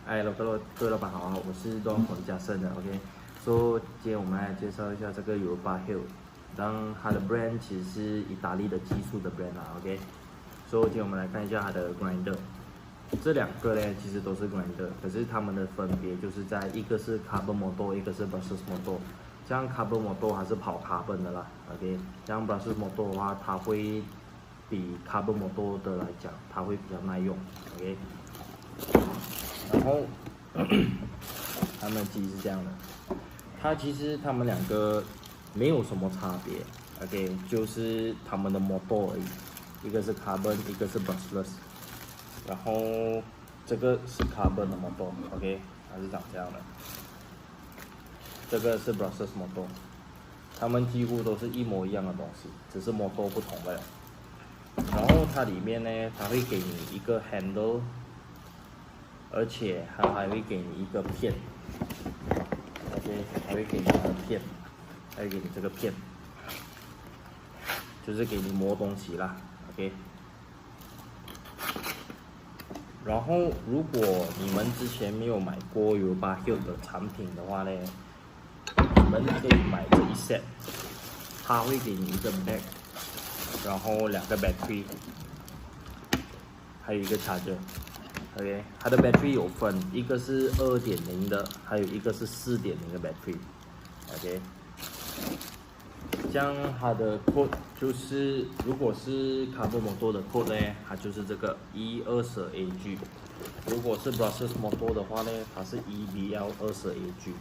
各位老板好，我是东火嘉盛的 ，OK。今天我们来介绍一下这个 Europa Hill， 当它的 brand 其实是意大利的技术的 brand 啦 ，OK。今天我们来看一下它的 grinder， 这两个呢其实都是 grinder， 可是它们的分别就是在一个是 carbon motor， 一个是 brushless motor。像 carbon motor 它是跑 carbon 的啦 ，OK。像 brushless motor 的话，它会比 carbon motor 的来讲，它会比较耐用 ，OK。然后它们的机是这样的，其实它们两个没有什么差别 ，OK， 就是它们的 motor 而已，一个是 carbon， 一个是 brushless。然后这个是 carbon 的 motor，OK， 它是长这样的。这个是 brushless motor， 它们几乎都是一模一样的东西，只是 motor 不同罢了。然后它里面呢，它会给你一个 handle， 而且它还会给你一个片 ，OK， 还会给你一个片，还会给你这个片，就是给你磨东西啦 ，OK。然后如果你们之前没有买过 Europa Hill 的产品的话呢，你们可以买这一 set， 它会给你一个 bag， 然后两个 battery， 还有一个 charger。OK， 它的 battery 有分，一个是 2.0 的，还有一个是 4.0 的 battery。OK， 像它的 code 就是，如果是 carbon motor 的 code 呢，它就是这个 E20AG； 如果是 brushless motor 的话呢，它是 EBL20AG。